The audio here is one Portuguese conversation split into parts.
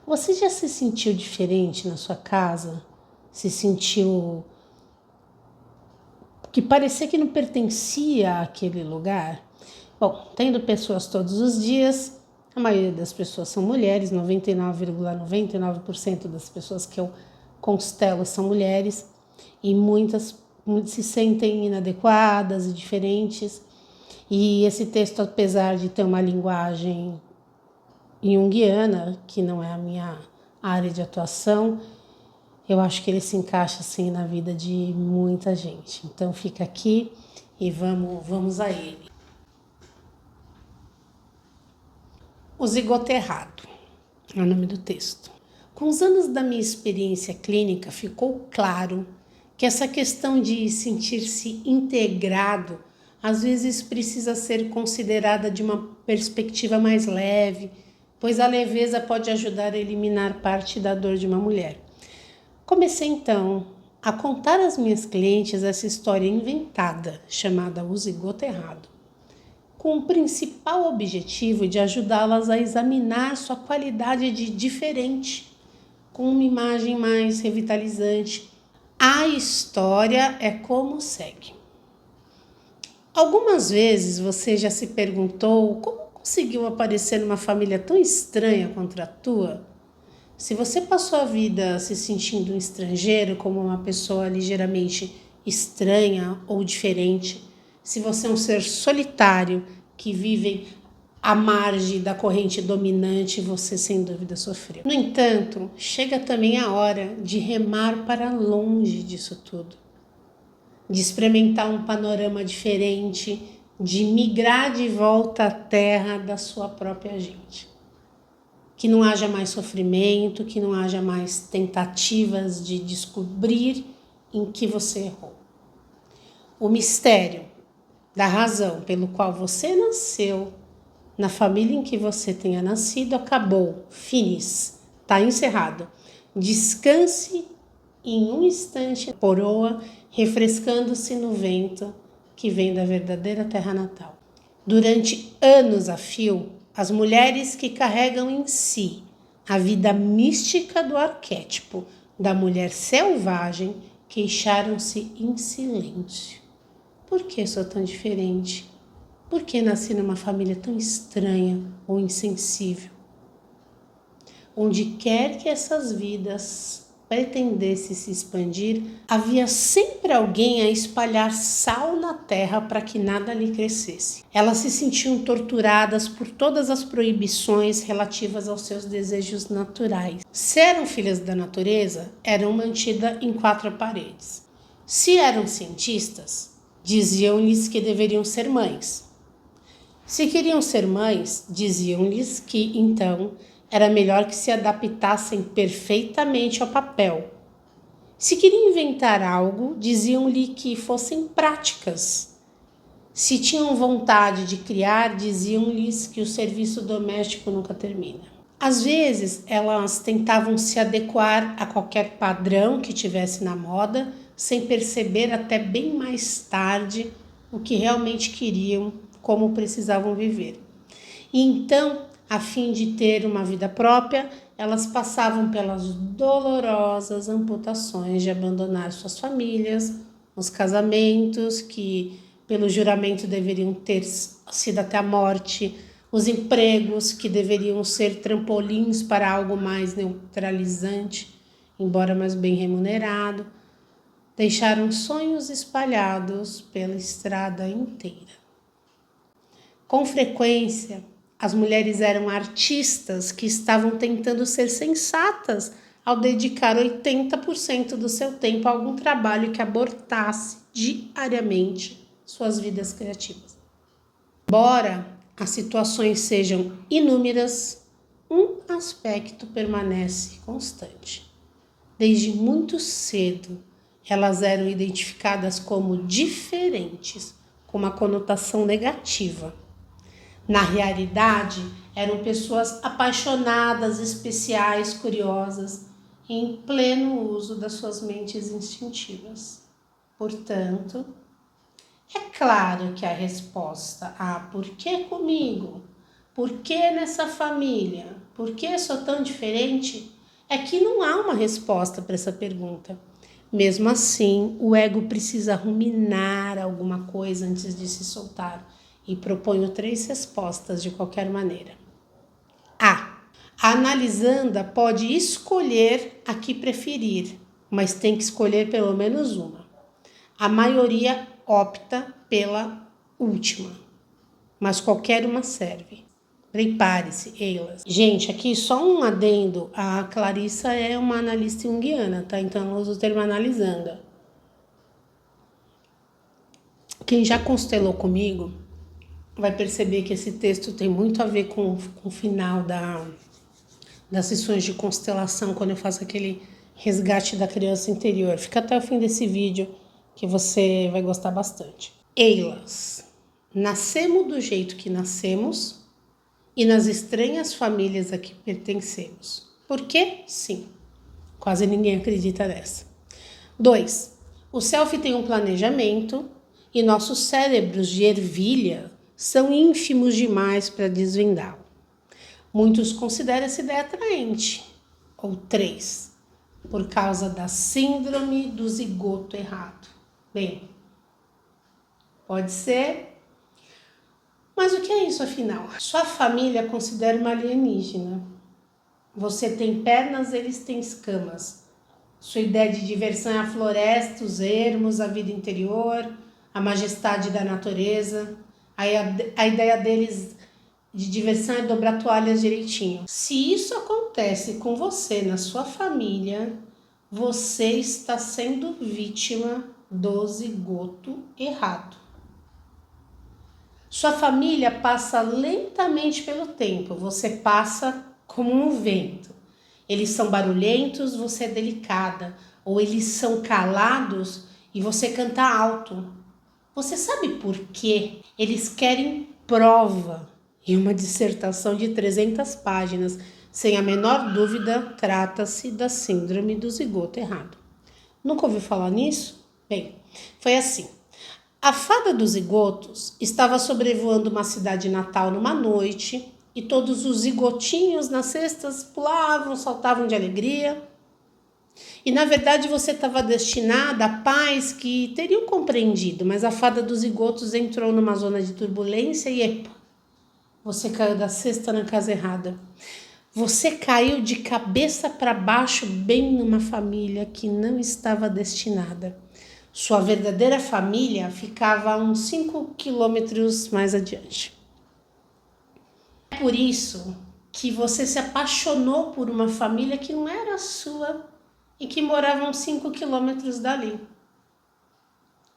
Você já se sentiu diferente na sua casa? Se sentiu que parecia que não pertencia àquele lugar? Bom, tendo pessoas todos os dias, a maioria das pessoas são mulheres, 99,99% das pessoas que eu constelo são mulheres, e muitas se sentem inadequadas e diferentes. E esse texto, apesar de ter uma linguagem junguiana, que não é a minha área de atuação, eu acho que ele se encaixa assim na vida de muita gente. Então fica aqui e vamos a ele. O zigoto errado é o nome do texto. Com os anos da minha experiência clínica, ficou claro que essa questão de sentir-se integrado às vezes precisa ser considerada de uma perspectiva mais leve, pois a leveza pode ajudar a eliminar parte da dor de uma mulher. Comecei então a contar às minhas clientes essa história inventada, chamada O Zigoto Errado, com o principal objetivo de ajudá-las a examinar sua qualidade de diferente, com uma imagem mais revitalizante. A história é como segue. Algumas vezes você já se perguntou como conseguiu aparecer numa família tão estranha quanto a tua? Se você passou a vida se sentindo um estrangeiro, como uma pessoa ligeiramente estranha ou diferente, se você é um ser solitário que vive à margem da corrente dominante, você sem dúvida sofreu. No entanto, chega também a hora de remar para longe disso tudo, de experimentar um panorama diferente, de migrar de volta à terra da sua própria gente. Que não haja mais sofrimento, que não haja mais tentativas de descobrir em que você errou. O mistério da razão pelo qual você nasceu, na família em que você tenha nascido, acabou, finis, está encerrado. Descanse em um instante, coroa, refrescando-se no vento que vem da verdadeira terra natal. Durante anos a fio, as mulheres que carregam em si a vida mística do arquétipo da mulher selvagem queixaram-se em silêncio. Por que sou tão diferente? Por que nasci numa família tão estranha ou insensível? Onde quer que essas vidas pretendessem se expandir, havia sempre alguém a espalhar sal na terra para que nada lhe crescesse. Elas se sentiam torturadas por todas as proibições relativas aos seus desejos naturais. Se eram filhas da natureza, eram mantidas em 4 paredes. Se eram cientistas, diziam-lhes que deveriam ser mães. Se queriam ser mães, diziam-lhes que, então, era melhor que se adaptassem perfeitamente ao papel. Se queriam inventar algo, diziam-lhe que fossem práticas. Se tinham vontade de criar, diziam-lhes que o serviço doméstico nunca termina. Às vezes, elas tentavam se adequar a qualquer padrão que tivesse na moda, sem perceber até bem mais tarde o que realmente queriam, como precisavam viver. E então, a fim de ter uma vida própria, elas passavam pelas dolorosas amputações de abandonar suas famílias, os casamentos que pelo juramento deveriam ter sido até a morte, os empregos que deveriam ser trampolins para algo mais neutralizante, embora mais bem remunerado, deixaram sonhos espalhados pela estrada inteira. Com frequência, as mulheres eram artistas que estavam tentando ser sensatas ao dedicar 80% do seu tempo a algum trabalho que abortasse diariamente suas vidas criativas. Embora as situações sejam inúmeras, um aspecto permanece constante. Desde muito cedo, elas eram identificadas como diferentes, com uma conotação negativa. Na realidade, eram pessoas apaixonadas, especiais, curiosas, em pleno uso das suas mentes instintivas. Portanto, é claro que a resposta a por que comigo, por que nessa família, Por que sou tão diferente? É que não há uma resposta para essa pergunta. Mesmo assim, o ego precisa ruminar alguma coisa antes de se soltar. E proponho 3 respostas de qualquer maneira. A. A analisanda pode escolher a que preferir, mas tem que escolher pelo menos uma. A maioria opta pela última, mas qualquer uma serve. Prepare-se, Eilas. Gente, aqui só um adendo. A Clarissa é uma analista junguiana, tá? Então eu uso o termo analisanda. Quem já constelou comigo vai perceber que esse texto tem muito a ver com o final das sessões de constelação, quando eu faço aquele resgate da criança interior. Fica até o fim desse vídeo que você vai gostar bastante. Eilas, nascemos do jeito que nascemos e nas estranhas famílias a que pertencemos. Por quê? Sim. Quase ninguém acredita nessa. 2. O self tem um planejamento e nossos cérebros de ervilha são ínfimos demais para desvendá-lo. Muitos consideram essa ideia atraente. Ou 3. Por causa da síndrome do zigoto errado. Bem, pode ser, mas o que é isso afinal? Sua família considera uma alienígena. Você tem pernas, eles têm escamas. Sua ideia de diversão é a floresta, os ermos, a vida interior, a majestade da natureza. A ideia deles de diversão é dobrar toalhas direitinho. Se isso acontece com você na sua família, você está sendo vítima do zigoto errado. Sua família passa lentamente pelo tempo, você passa como um vento. Eles são barulhentos, você é delicada. Ou eles são calados e você canta alto. Você sabe por quê? Eles querem prova. E uma dissertação de 300 páginas, sem a menor dúvida, trata-se da síndrome do zigoto errado. Nunca ouviu falar nisso? Bem, foi assim. A fada dos zigotos estava sobrevoando uma cidade natal numa noite e todos os zigotinhos nas cestas pulavam, saltavam de alegria. E na verdade você estava destinada a pais que teriam compreendido, mas a fada dos zigotos entrou numa zona de turbulência e epa, você caiu da cesta na casa errada. Você caiu de cabeça para baixo bem numa família que não estava destinada. Sua verdadeira família ficava a uns 5 quilômetros mais adiante. É por isso que você se apaixonou por uma família que não era sua e que morava a uns 5 quilômetros dali.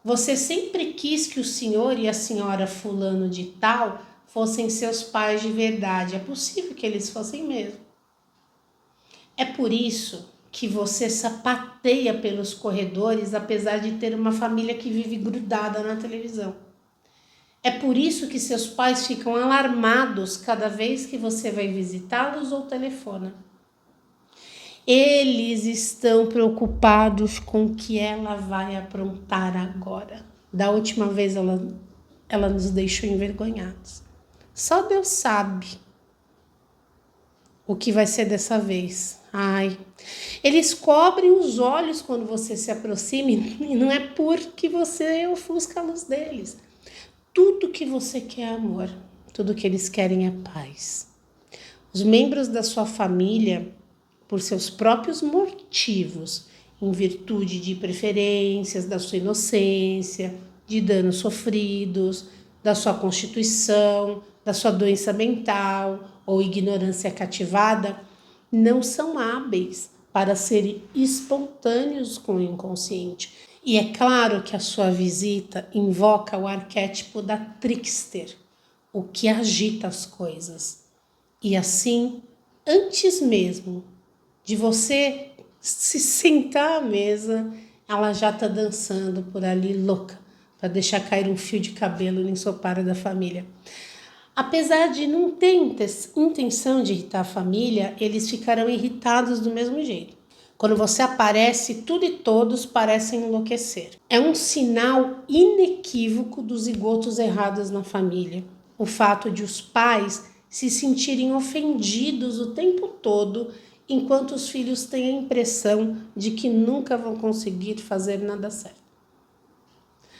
Você sempre quis que o senhor e a senhora fulano de tal fossem seus pais de verdade. É possível que eles fossem mesmo. É por isso que você sapateia pelos corredores, apesar de ter uma família que vive grudada na televisão. É por isso que seus pais ficam alarmados cada vez que você vai visitá-los ou telefona. Eles estão preocupados com o que ela vai aprontar agora. Da última vez ela nos deixou envergonhados. Só Deus sabe o que vai ser dessa vez. Ai, eles cobrem os olhos quando você se aproxima e não é porque você ofusca a luz deles. Tudo que você quer é amor, tudo que eles querem é paz. Os membros da sua família, por seus próprios motivos, em virtude de preferências, da sua inocência, de danos sofridos, da sua constituição, da sua doença mental ou ignorância cativada, não são hábeis para serem espontâneos com o inconsciente. E é claro que a sua visita invoca o arquétipo da trickster, o que agita as coisas. E assim, antes mesmo de você se sentar à mesa, ela já está dançando por ali louca, para deixar cair um fio de cabelo no ensoparo da família. Apesar de não ter intenção de irritar a família, eles ficarão irritados do mesmo jeito. Quando você aparece, tudo e todos parecem enlouquecer. É um sinal inequívoco dos zigotos errados na família. O fato de os pais se sentirem ofendidos o tempo todo, enquanto os filhos têm a impressão de que nunca vão conseguir fazer nada certo.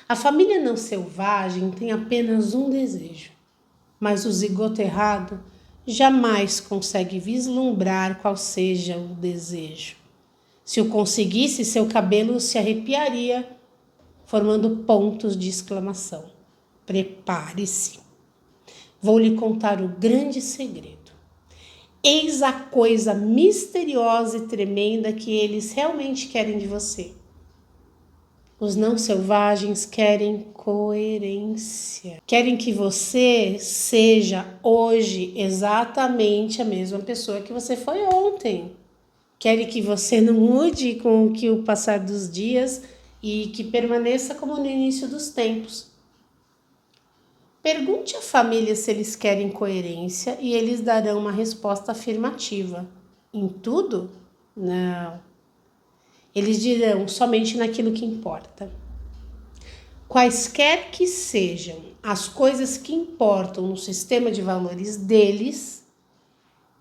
A família não selvagem tem apenas um desejo, mas o zigoto errado jamais consegue vislumbrar qual seja o desejo. Se o conseguisse, seu cabelo se arrepiaria, formando pontos de exclamação. Prepare-se. Vou lhe contar o grande segredo. Eis a coisa misteriosa e tremenda que eles realmente querem de você. Os não selvagens querem coerência. Querem que você seja hoje exatamente a mesma pessoa que você foi ontem. Querem que você não mude com o passar dos dias e que permaneça como no início dos tempos. Pergunte à família se eles querem coerência e eles darão uma resposta afirmativa. Em tudo? Não. Eles dirão somente naquilo que importa. Quaisquer que sejam as coisas que importam no sistema de valores deles,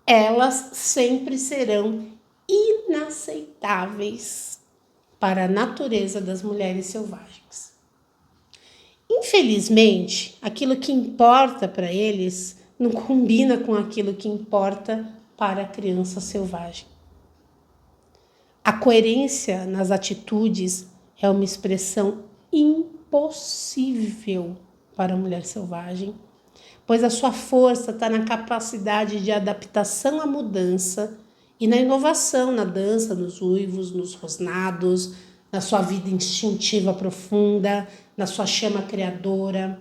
elas sempre serão inaceitáveis para a natureza das mulheres selvagens. Infelizmente, aquilo que importa para eles não combina com aquilo que importa para a criança selvagem. A coerência nas atitudes é uma expressão impossível para a mulher selvagem, pois a sua força está na capacidade de adaptação à mudança e na inovação na dança, nos uivos, nos rosnados, na sua vida instintiva profunda, na sua chama criadora.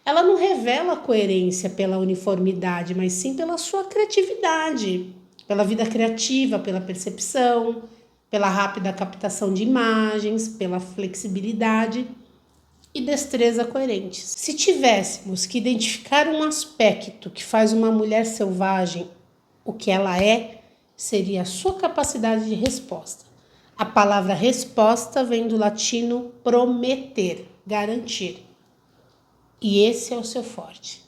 Ela não revela a coerência pela uniformidade, mas sim pela sua criatividade, pela vida criativa, pela percepção, pela rápida captação de imagens, pela flexibilidade e destreza coerentes. Se tivéssemos que identificar um aspecto que faz uma mulher selvagem o que ela é, seria a sua capacidade de resposta. A palavra resposta vem do latino prometer, garantir. E esse é o seu forte.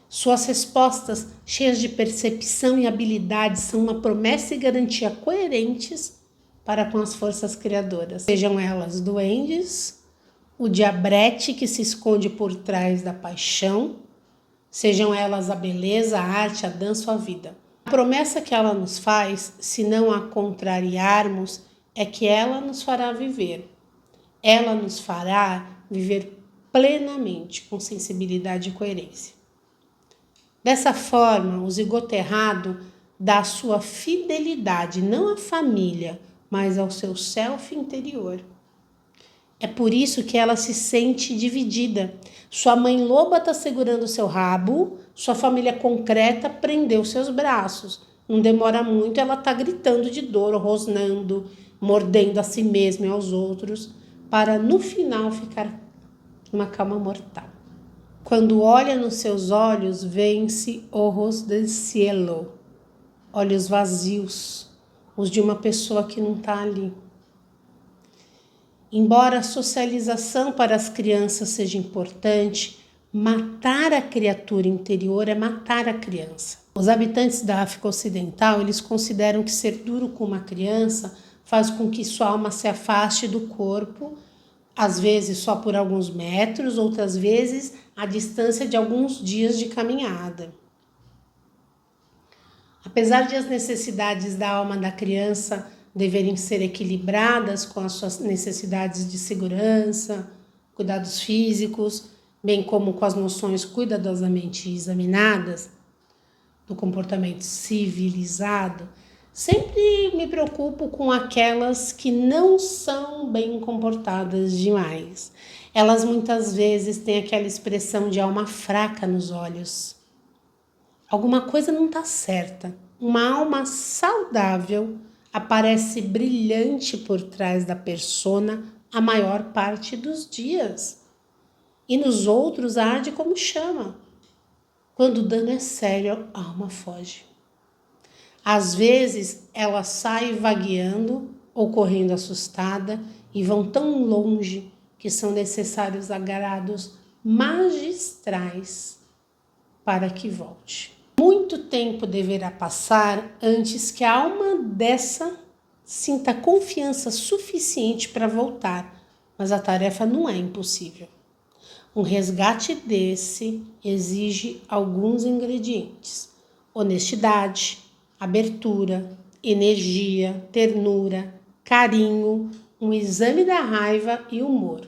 Suas respostas, cheias de percepção e habilidade, são uma promessa e garantia coerentes para com as forças criadoras. Sejam elas duendes, o diabrete que se esconde por trás da paixão, sejam elas a beleza, a arte, a dança ou a vida. A promessa que ela nos faz, se não a contrariarmos, é que ela nos fará viver. Ela nos fará viver plenamente, com sensibilidade e coerência. Dessa forma, o zigoto errado dá a sua fidelidade, não à família, mas ao seu self interior. É por isso que ela se sente dividida. Sua mãe loba está segurando seu rabo, sua família concreta prendeu seus braços. Não demora muito, ela está gritando de dor, rosnando, mordendo a si mesma e aos outros, para no final ficar numa calma mortal. Quando olha nos seus olhos, vê-se ojos del cielo, olhos vazios, os de uma pessoa que não está ali. Embora a socialização para as crianças seja importante, matar a criatura interior é matar a criança. Os habitantes da África Ocidental, eles consideram que ser duro com uma criança faz com que sua alma se afaste do corpo, às vezes só por alguns metros, outras vezes a distância de alguns dias de caminhada. Apesar de as necessidades da alma da criança deverem ser equilibradas com as suas necessidades de segurança, cuidados físicos, bem como com as noções cuidadosamente examinadas do comportamento civilizado, sempre me preocupo com aquelas que não são bem comportadas demais. Elas muitas vezes têm aquela expressão de alma fraca nos olhos. Alguma coisa não está certa. Uma alma saudável aparece brilhante por trás da persona a maior parte dos dias. E nos outros arde como chama. Quando o dano é sério, a alma foge. Às vezes ela sai vagueando ou correndo assustada e vão tão longe que são necessários agrados magistrais para que volte. Muito tempo deverá passar antes que a alma dessa sinta confiança suficiente para voltar, mas a tarefa não é impossível. Um resgate desse exige alguns ingredientes: honestidade, abertura, energia, ternura, carinho, um exame da raiva e humor.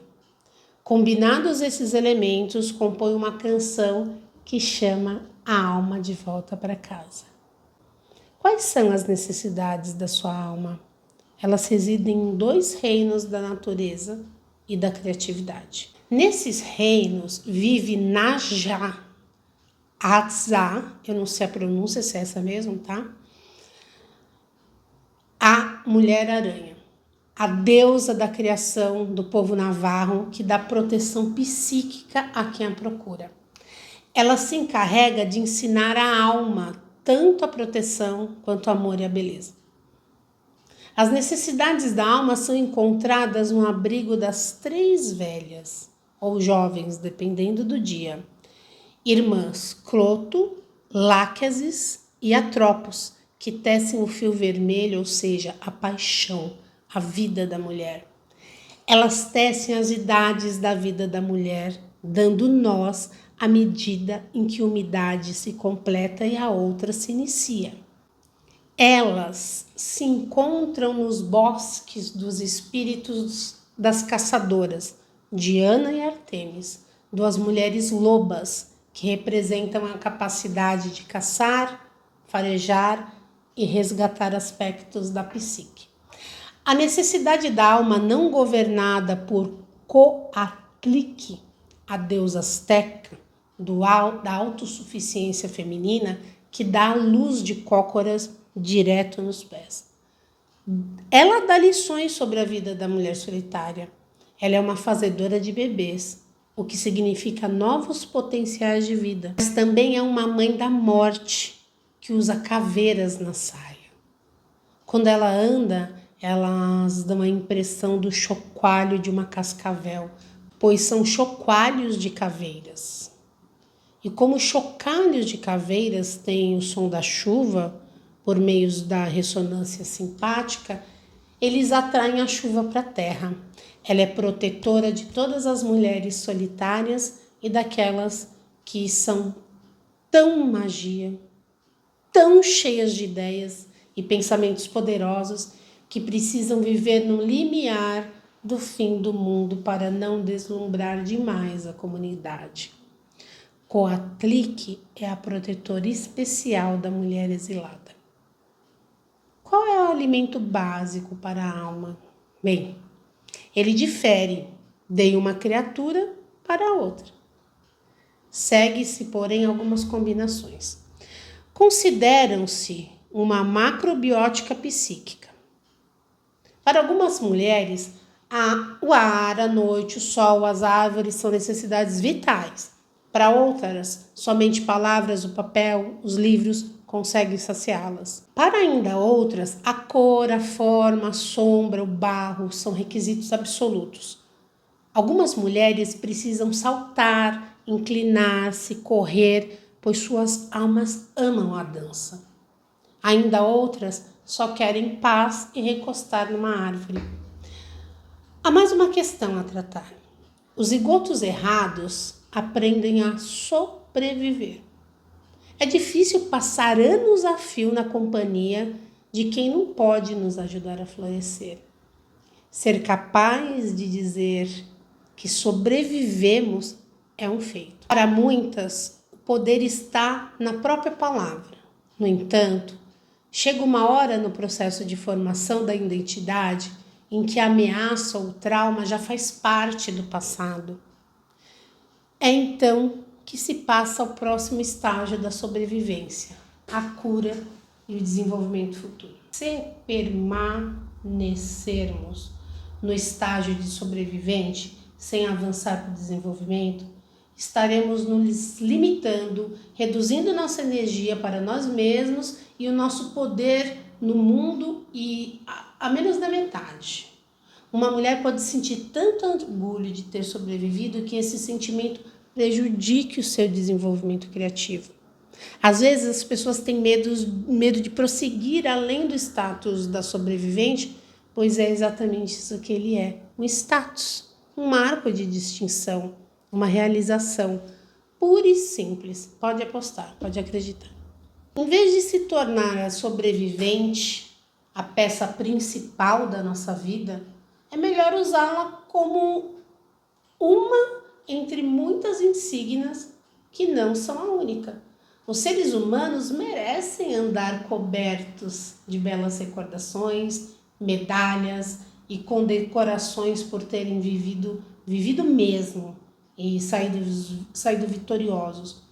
Combinados esses elementos, compõem uma canção que chama a alma de volta para casa. Quais são as necessidades da sua alma? Elas residem em 2 reinos da natureza e da criatividade. Nesses reinos vive Najá Atzá, eu não sei a pronúncia se é essa mesmo, tá? A Mulher-Aranha, a deusa da criação do povo navarro que dá proteção psíquica a quem a procura. Ela se encarrega de ensinar a alma tanto a proteção quanto o amor e a beleza. As necessidades da alma são encontradas no abrigo das 3 velhas, ou jovens, dependendo do dia, irmãs Cloto, Láquesis e Atropos, que tecem o fio vermelho, ou seja, a paixão, a vida da mulher. Elas tecem as idades da vida da mulher, dando nós à medida em que uma idade se completa e a outra se inicia. Elas se encontram nos bosques dos espíritos das caçadoras, Diana e Artemis, 2 mulheres lobas que representam a capacidade de caçar, farejar e resgatar aspectos da psique. A necessidade da alma não governada por Coatlic, a deusa azteca da autossuficiência feminina, que dá a luz de cócoras direto nos pés. Ela dá lições sobre a vida da mulher solitária. Ela é uma fazedora de bebês, o que significa novos potenciais de vida. Mas também é uma mãe da morte, que usa caveiras na saia. Quando ela anda, elas dão a impressão do chocalho de uma cascavel, pois são chocalhos de caveiras. E como chocalhos de caveiras têm o som da chuva, por meio da ressonância simpática, eles atraem a chuva para a terra. Ela é protetora de todas as mulheres solitárias e daquelas que são tão magia, tão cheias de ideias e pensamentos poderosos que precisam viver no limiar do fim do mundo para não deslumbrar demais a comunidade. Coatlic é a protetora especial da mulher exilada. Qual é o alimento básico para a alma? Bem, ele difere de uma criatura para outra. Segue-se, porém, algumas combinações. Consideram-se uma macrobiótica psíquica. Para algumas mulheres, o ar, a noite, o sol, as árvores são necessidades vitais. Para outras, somente palavras, o papel, os livros conseguem saciá-las. Para ainda outras, a cor, a forma, a sombra, o barro são requisitos absolutos. Algumas mulheres precisam saltar, inclinar-se, correr, pois suas almas amam a dança. Ainda outras só querem paz e recostar numa árvore. Há mais uma questão a tratar. Os zigotos errados aprendem a sobreviver. É difícil passar anos a fio na companhia de quem não pode nos ajudar a florescer. Ser capaz de dizer que sobrevivemos é um feito. Para muitas, o poder está na própria palavra. No entanto, chega uma hora no processo de formação da identidade em que a ameaça ou o trauma já faz parte do passado. É então que se passa ao próximo estágio da sobrevivência, a cura e o desenvolvimento futuro. Se permanecermos no estágio de sobrevivente, sem avançar para o desenvolvimento, estaremos nos limitando, reduzindo nossa energia para nós mesmos e o nosso poder no mundo e a menos da metade. Uma mulher pode sentir tanto orgulho de ter sobrevivido que esse sentimento prejudique o seu desenvolvimento criativo. Às vezes as pessoas têm medo de prosseguir além do status da sobrevivente, pois é exatamente isso que ele é, um status, um marco de distinção, uma realização pura e simples. Pode apostar, pode acreditar. Em vez de se tornar a sobrevivente, a peça principal da nossa vida, é melhor usá-la como uma entre muitas insígnias que não são a única. Os seres humanos merecem andar cobertos de belas recordações, medalhas e condecorações por terem vivido mesmo e saído vitoriosos.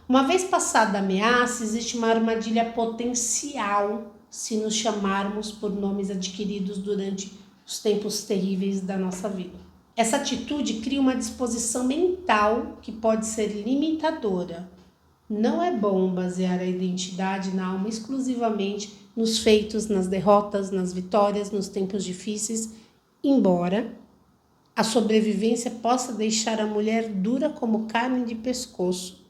Uma vez passada a ameaça, existe uma armadilha potencial se nos chamarmos por nomes adquiridos durante os tempos terríveis da nossa vida. Essa atitude cria uma disposição mental que pode ser limitadora. Não é bom basear a identidade na alma exclusivamente nos feitos, nas derrotas, nas vitórias, nos tempos difíceis, embora a sobrevivência possa deixar a mulher dura como carne de pescoço.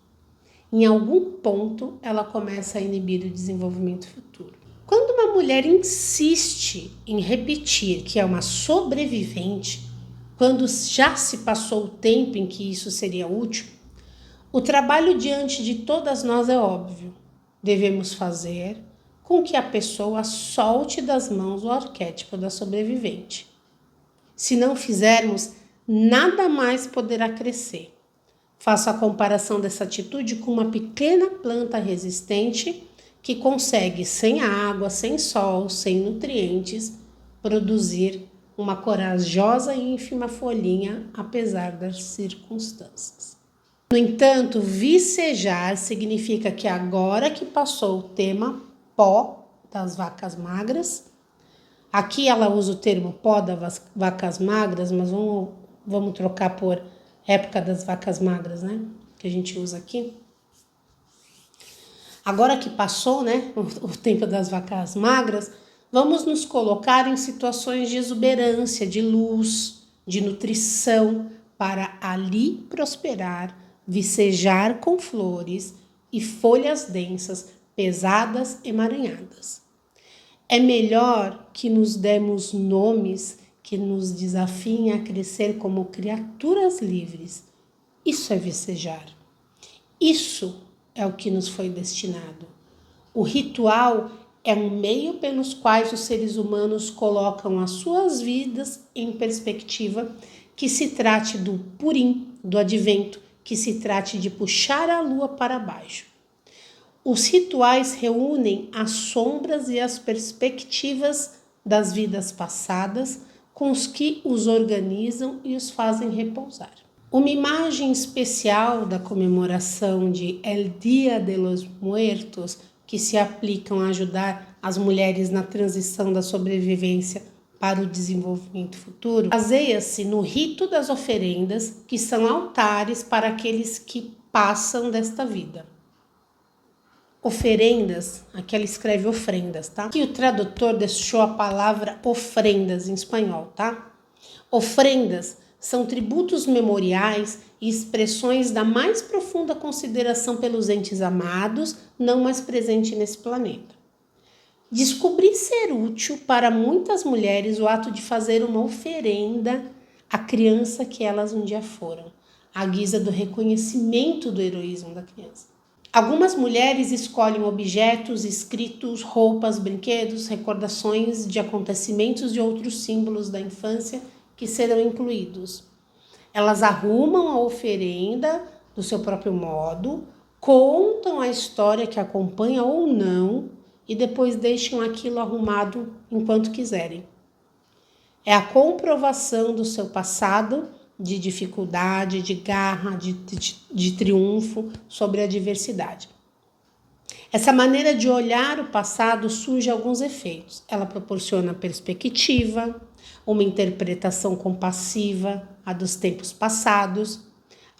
Em algum ponto, ela começa a inibir o desenvolvimento futuro. Quando uma mulher insiste em repetir que é uma sobrevivente, quando já se passou o tempo em que isso seria útil, o trabalho diante de todas nós é óbvio. Devemos fazer com que a pessoa solte das mãos o arquétipo da sobrevivente. Se não fizermos, nada mais poderá crescer. Faço a comparação dessa atitude com uma pequena planta resistente que consegue, sem água, sem sol, sem nutrientes, produzir uma corajosa e ínfima folhinha, apesar das circunstâncias. No entanto, vicejar significa que agora que passou o tema pó das vacas magras, aqui ela usa o termo pó das vacas magras, mas vamos trocar por época das vacas magras, né? Que a gente usa aqui. Agora que passou, né, o tempo das vacas magras, vamos nos colocar em situações de exuberância, de luz, de nutrição, para ali prosperar, vicejar com flores e folhas densas, pesadas, emaranhadas. É melhor que nos demos nomes que nos desafiem a crescer como criaturas livres. Isso é vicejar. Isso é o que nos foi destinado. O ritual é um meio pelos quais os seres humanos colocam as suas vidas em perspectiva, que se trate do Purim, do advento, que se trate de puxar a lua para baixo. Os rituais reúnem as sombras e as perspectivas das vidas passadas com os que os organizam e os fazem repousar. Uma imagem especial da comemoração de El Día de los Muertos, que se aplicam a ajudar as mulheres na transição da sobrevivência para o desenvolvimento futuro, baseia-se no rito das oferendas, que são altares para aqueles que passam desta vida. Oferendas, aqui ela escreve ofrendas, tá? Aqui o tradutor deixou a palavra ofrendas em espanhol, tá? Ofrendas são tributos memoriais e expressões da mais profunda consideração pelos entes amados, não mais presentes nesse planeta. Descobri ser útil para muitas mulheres o ato de fazer uma oferenda à criança que elas um dia foram, à guisa do reconhecimento do heroísmo da criança. Algumas mulheres escolhem objetos, escritos, roupas, brinquedos, recordações de acontecimentos e outros símbolos da infância que serão incluídos. Elas arrumam a oferenda do seu próprio modo, contam a história que acompanha ou não e depois deixam aquilo arrumado enquanto quiserem. É a comprovação do seu passado, de dificuldade, de garra, de triunfo sobre a adversidade. Essa maneira de olhar o passado surge alguns efeitos. Ela proporciona perspectiva, uma interpretação compassiva a dos tempos passados.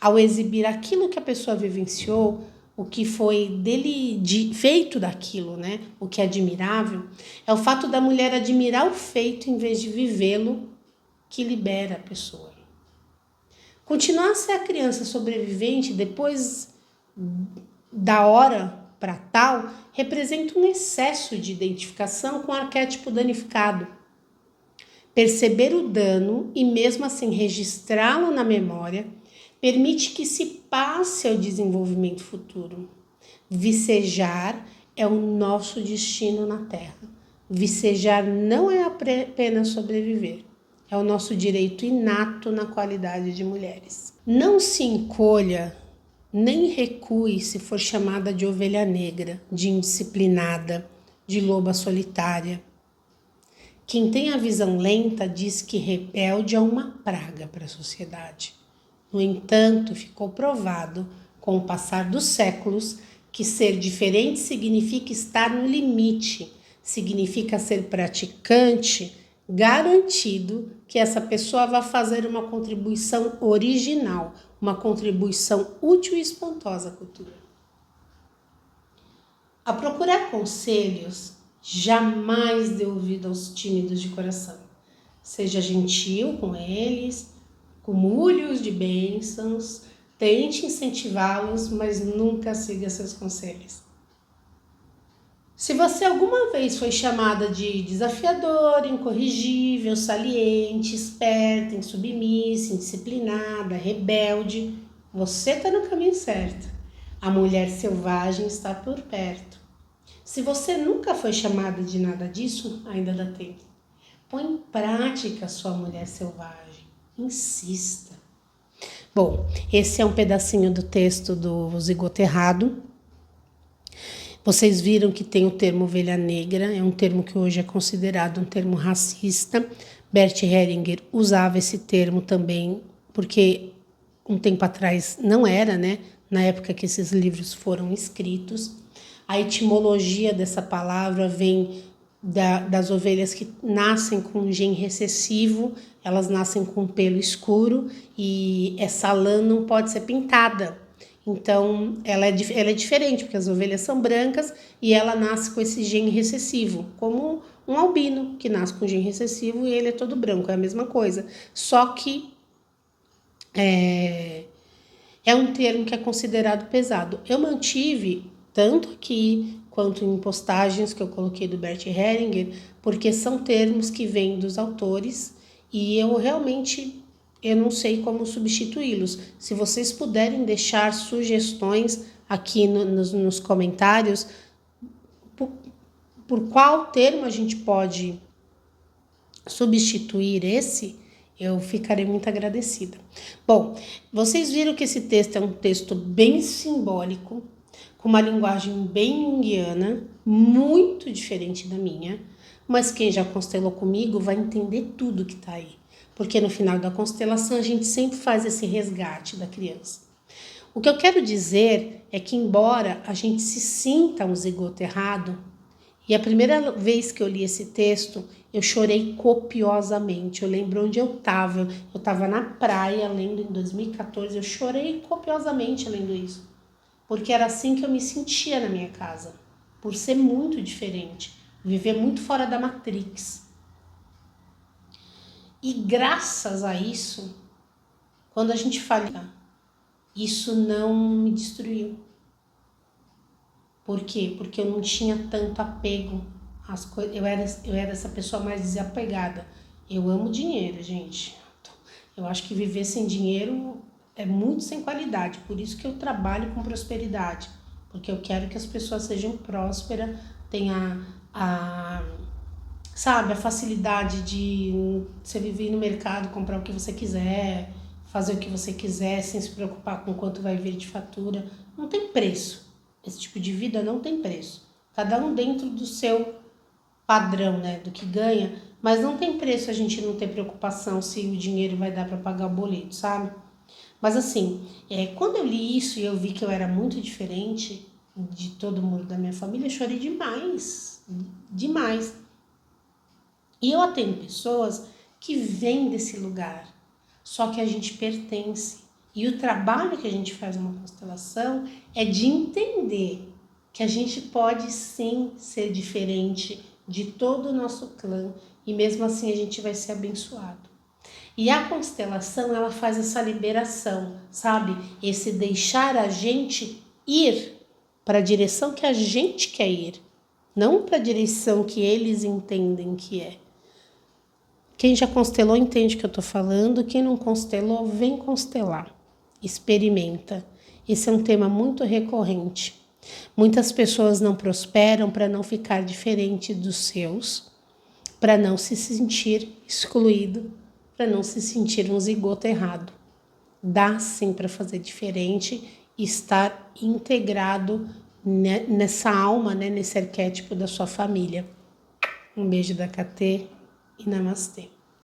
Ao exibir aquilo que a pessoa vivenciou, o que foi feito daquilo, né? O que é admirável, é o fato da mulher admirar o feito em vez de vivê-lo, que libera a pessoa. Continuar a ser a criança sobrevivente depois da hora para tal representa um excesso de identificação com o arquétipo danificado. Perceber o dano e mesmo assim registrá-lo na memória permite que se passe ao desenvolvimento futuro. Vicejar é o nosso destino na Terra. Vicejar não é apenas sobreviver, é o nosso direito inato na qualidade de mulheres. Não se encolha nem recue se for chamada de ovelha negra, de indisciplinada, de loba solitária. Quem tem a visão lenta diz que rebelde é uma praga para a sociedade. No entanto, ficou provado, com o passar dos séculos, que ser diferente significa estar no limite, significa ser praticante, garantido que essa pessoa vai fazer uma contribuição original, uma contribuição útil e espantosa à cultura. A procurar conselhos, jamais dê ouvido aos tímidos de coração. Seja gentil com eles, cumule-os de bênçãos, tente incentivá-los, mas nunca siga seus conselhos. Se você alguma vez foi chamada de desafiadora, incorrigível, saliente, esperta, insubmissa, indisciplinada, rebelde, você está no caminho certo. A mulher selvagem está por perto. Se você nunca foi chamada de nada disso, ainda dá tempo. Põe em prática a sua mulher selvagem. Insista. Bom, esse é um pedacinho do texto do Zigoto Errado. Vocês viram que tem o termo ovelha negra, é um termo que hoje é considerado um termo racista. Bert Hellinger usava esse termo também, porque um tempo atrás não era, né? Na época que esses livros foram escritos. A etimologia dessa palavra vem das ovelhas que nascem com um gene recessivo, elas nascem com pelo escuro e essa lã não pode ser pintada. Então, ela é diferente, porque as ovelhas são brancas e ela nasce com esse gene recessivo, como um albino que nasce com gene recessivo e ele é todo branco, é a mesma coisa. Só que é um termo que é considerado pesado. Eu mantive tanto aqui quanto em postagens que eu coloquei do Bert Hellinger, porque são termos que vêm dos autores e eu não sei como substituí-los. Se vocês puderem deixar sugestões aqui nos comentários, por qual termo a gente pode substituir esse, eu ficarei muito agradecida. Bom, vocês viram que esse texto é um texto bem simbólico, com uma linguagem bem junguiana, muito diferente da minha, mas quem já constelou comigo vai entender tudo que está aí. Porque no final da constelação a gente sempre faz esse resgate da criança. O que eu quero dizer é que embora a gente se sinta um zigoto errado, e a primeira vez que eu li esse texto, eu chorei copiosamente. Eu lembro onde eu estava na praia lendo em 2014, eu chorei copiosamente lendo isso. Porque era assim que eu me sentia na minha casa, por ser muito diferente, viver muito fora da Matrix. E graças a isso, quando a gente falha, isso não me destruiu. Por quê? Porque eu não tinha tanto apego às coisas. Eu era essa pessoa mais desapegada. Eu amo dinheiro, gente. Eu acho que viver sem dinheiro é muito sem qualidade. Por isso que eu trabalho com prosperidade. Porque eu quero que as pessoas sejam prósperas, tenham a facilidade de você viver no mercado, comprar o que você quiser, fazer o que você quiser, sem se preocupar com quanto vai vir de fatura. Não tem preço. Esse tipo de vida não tem preço. Cada um dentro do seu padrão, né, do que ganha, mas não tem preço a gente não ter preocupação se o dinheiro vai dar para pagar o boleto, sabe? Mas assim, quando eu li isso e eu vi que eu era muito diferente de todo mundo da minha família, eu chorei demais, demais. E eu atendo pessoas que vêm desse lugar, só que a gente pertence. E o trabalho que a gente faz numa constelação é de entender que a gente pode sim ser diferente de todo o nosso clã e mesmo assim a gente vai ser abençoado. E a constelação, ela faz essa liberação, sabe? Esse deixar a gente ir para a direção que a gente quer ir, não para a direção que eles entendem que é. Quem já constelou entende o que eu estou falando, quem não constelou, vem constelar, experimenta. Esse é um tema muito recorrente. Muitas pessoas não prosperam para não ficar diferente dos seus, para não se sentir excluído, para não se sentir um zigoto errado. Dá sim para fazer diferente e estar integrado nessa alma, nesse arquétipo da sua família. Um beijo da Katê e namastê.